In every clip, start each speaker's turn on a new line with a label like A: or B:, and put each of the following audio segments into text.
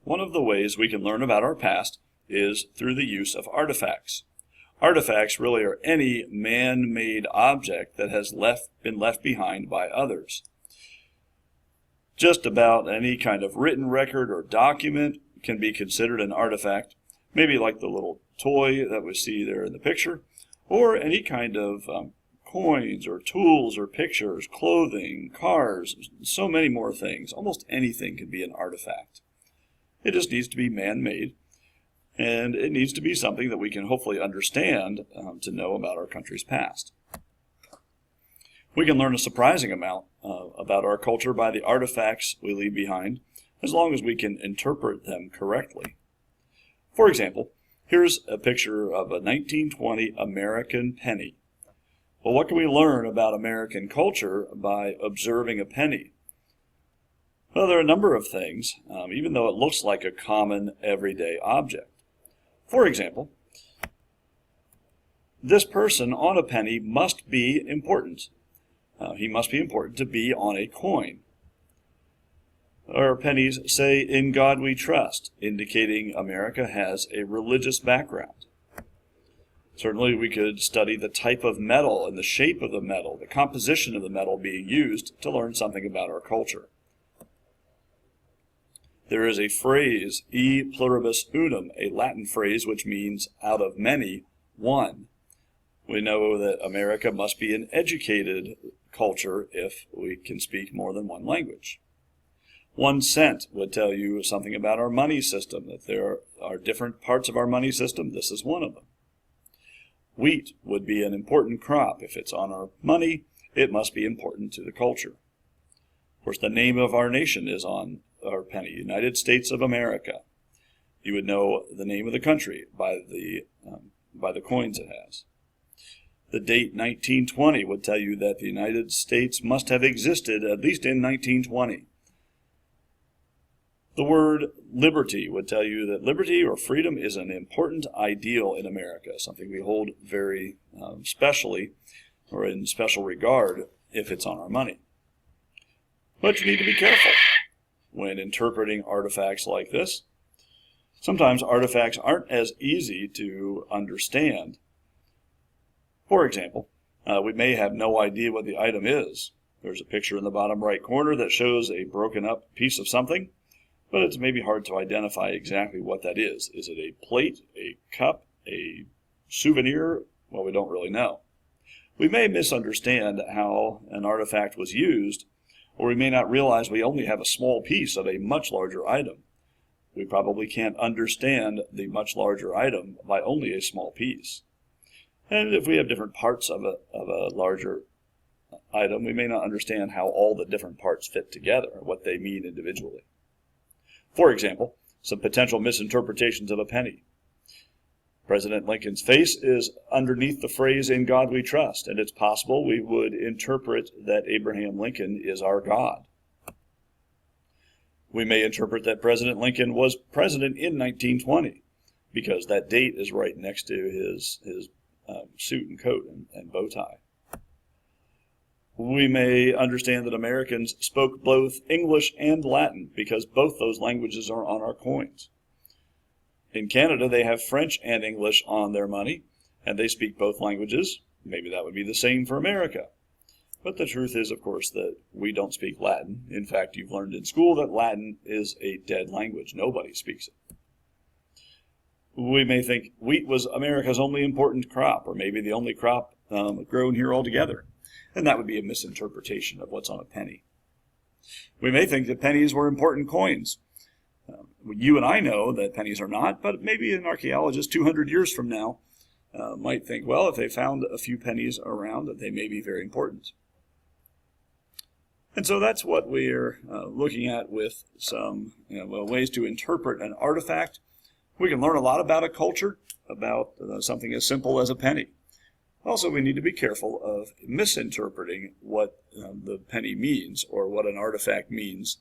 A: One of the ways we can learn about our past is through the use of artifacts. Artifacts really are any man-made object that has been left behind by others. Just about any kind of written record or document can be considered an artifact, maybe like the little toy that we see there in the picture, or any kind of coins or tools or pictures, clothing, cars, so many more things. Almost anything can be an artifact. It just needs to be man-made, and it needs to be something that we can hopefully understand to know about our country's past. We can learn a surprising amount about our culture by the artifacts we leave behind, as long as we can interpret them correctly. For example, here's a picture of a 1920 American penny. Well, what can we learn about American culture by observing a penny? Well, there are a number of things, even though it looks like a common everyday object. For example, this person on a penny must be important. He must be important to be on a coin. Our pennies say, "In God we trust," indicating America has a religious background. Certainly we could study the type of metal and the shape of the metal, the composition of the metal being used to learn something about our culture. There is a phrase, e pluribus unum, a Latin phrase which means out of many, one. We know that America must be an educated culture if we can speak more than one language. 1 cent would tell you something about our money system, that there are different parts of our money system. This is one of them. Wheat would be an important crop. If it's on our money, it must be important to the culture. Of course, the name of our nation is on our penny, United States of America. You would know the name of the country by the coins it has. The date 1920 would tell you that the United States must have existed at least in 1920. The word liberty would tell you that liberty or freedom is an important ideal in America, something we hold very specially or in special regard if it's on our money. But you need to be careful when interpreting artifacts like this. Sometimes artifacts aren't as easy to understand. For example, we may have no idea what the item is. There's a picture in the bottom right corner that shows a broken up piece of something, but it's maybe hard to identify exactly what that is. Is it a plate, a cup, a souvenir? Well, we don't really know. We may misunderstand how an artifact was used, or we may not realize we only have a small piece of a much larger item. We probably can't understand the much larger item by only a small piece. And if we have different parts of a larger item, we may not understand how all the different parts fit together, or what they mean individually. For example, some potential misinterpretations of a penny. President Lincoln's face is underneath the phrase, "In God we trust," and it's possible we would interpret that Abraham Lincoln is our God. We may interpret that President Lincoln was president in 1920, because that date is right next to his suit and coat and bow tie. We may understand that Americans spoke both English and Latin, because both those languages are on our coins. In Canada, they have French and English on their money, and they speak both languages. Maybe that would be the same for America. But the truth is, of course, that we don't speak Latin. In fact, you've learned in school that Latin is a dead language. Nobody speaks it. We may think wheat was America's only important crop, or maybe the only crop grown here altogether. And that would be a misinterpretation of what's on a penny. We may think that pennies were important coins. You and I know that pennies are not, but maybe an archaeologist 200 years from now might think, well, if they found a few pennies around, that they may be very important. And so that's what we're looking at with some ways to interpret an artifact. We can learn a lot about a culture, about something as simple as a penny. Also, we need to be careful of misinterpreting what the penny means or what an artifact means.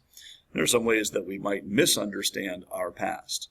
A: There are some ways that we might misunderstand our past.